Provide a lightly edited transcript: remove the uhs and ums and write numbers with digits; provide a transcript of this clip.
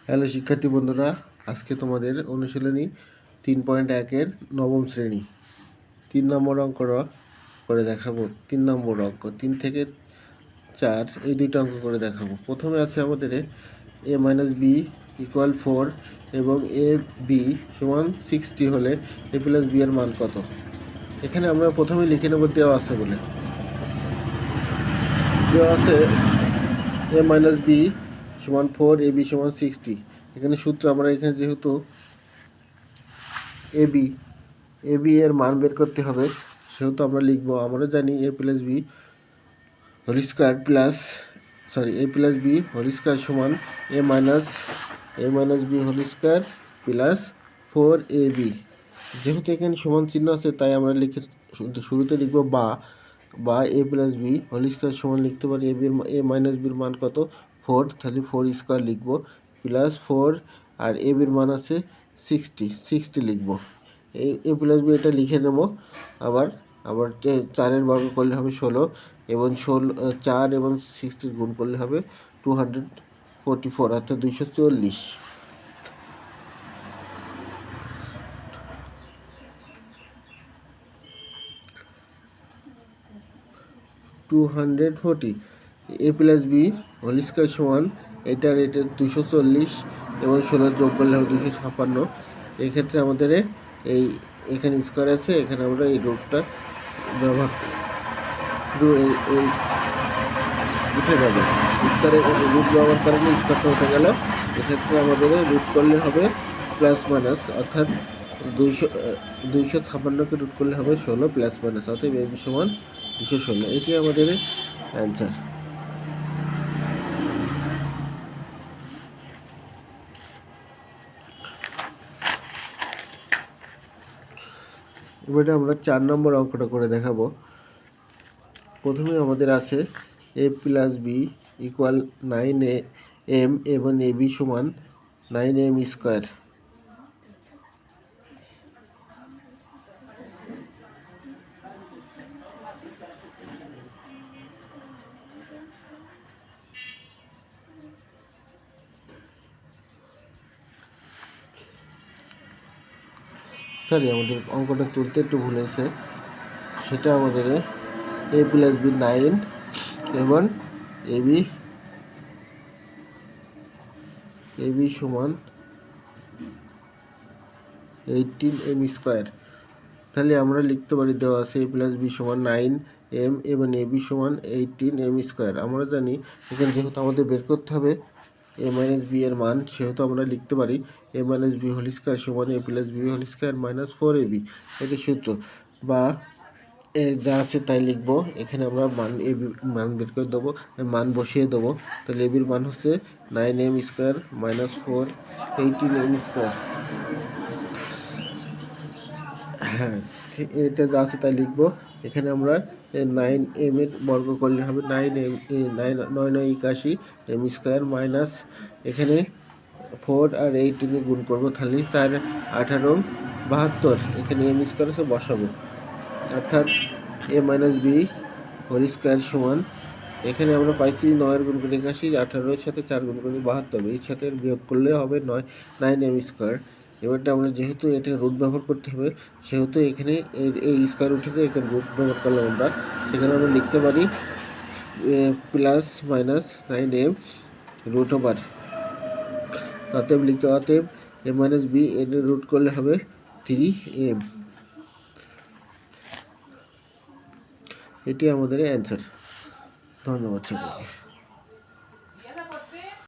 Hello শিক্ষার্থী বন্ধুরা, আজকে তোমাদের অনুশীলনী 3.1-এর নবম শ্রেণী 3 নম্বর অঙ্ক করে দেখাবো। 3 নম্বর অঙ্ক 3 থেকে 4 এই দুইটা অঙ্ক করে দেখাবো। প্রথমে আছে আমাদের a - b = 4 এবং ab = 60 হলে a + b এর মান কত। এখানে আমরা প্রথমে লিখে নেব দেওয়া আছে বলে। দেওয়া আছে a - b = 4, ab = 60। এখানে সূত্র আমরা এখানে যেহেতু ab এর মান বের করতে হবে, সেহেতু আমরা লিখব, আমরা জানি a + b whole square plus a + b whole square সমান a - b whole square plus 4ab। যেহেতু এখানে সমান চিহ্ন আছে তাই আমরা শুরুতে লিখব বা a + b হোল স্কয়ার সমান লিখতে পারি a - b এর মান কত 4, তাহলে 4 স্কয়ার লিখব প্লাস 4 আর a এর মান আছে 60 লিখব। এই a + b এটা লিখে নেব। আবার 4 বর্গ করলে হবে 16 এবং 4 এবং 60 গুণ করলে হবে 244 অর্থাৎ 240। 240 a + b হোল স্কয়ার সমান এটা 240 এবং 16 যোগ করলে হবে 256। এক্ষেত্রে আমাদের এখানে স্কয়ার আছে, এখানে আমরা এই রুটটা ব্যবহার এই উঠে যাবে। স্কয়ারে রুট ব্যবহার করলে স্কয়ারটা উঠে গেল। এক্ষেত্রে আমাদের রুট করলে হবে প্লাস মাইনাস, অর্থাৎ 256কে রুট করলে হবে 16 প্লাস মাইনাস, অর্থাৎ a = 216। এটি আমাদের অ্যান্সার। এবারে আমরা 4 নম্বর অঙ্কটা করে দেখাবো। প্রথমে আমাদের আছে a + b = 9am এবং ab = 9m²। আমাদের অঙ্কটা তুলতে একটু ভুল হয়েছে। সেটা আমাদের a + b 9 এবং ab = 18m²। তাহলে আমরা লিখতে পারি, দেওয়া আছে a + b = 9m এবং ab = 18m²। আমরা জানি এখানে যেহেতু আমাদের বের করতে হবে a - b এর মান, সেহেতু আমরা লিখতে পারি a - b হোল স্কয়ার সমান a + b whole square minus 4ab। এটি সূত্র বা যা আছে তাই লিখব। এখানে আমরা মান বের করে দেবো, মান বসিয়ে দেবো। তাহলে ab এর মান হচ্ছে 9m² মাইনাস 4 18m²। হ্যাঁ, এটা যা আছে তাই লিখব। এখানে আমরা 9m এর বর্গ করলে হবে 9m 9 81 m² মাইনাস এখানে 4 আর 18 গুণ করবো, তাহলে 4 18 72। এখানে m² আছে বসাবো, অর্থাৎ a - b হোল স্কয়ার সমান, এখানে আমরা পাইছি 9 গুণ করে 81, 18 সাথে 4 গুণ করে 72, এর সাথে বিয়োগ করলে হবে 9m²। এবারটা আমরা যেহেতু এটা রুট ব্যবহার করতে হবে, সেহেতু এখানে এই স্কয়ার উঠেছে, এখানে রুট ব্যবহার করলাম আমরা। সেখানে আমরা লিখতে পারি প্লাস মাইনাস 9m √, অতএব লিখতে অতএব a - b এর রুট করলে হবে 3m। এটি আমাদের অ্যান্সার। ধন্যবাদ সকলকে।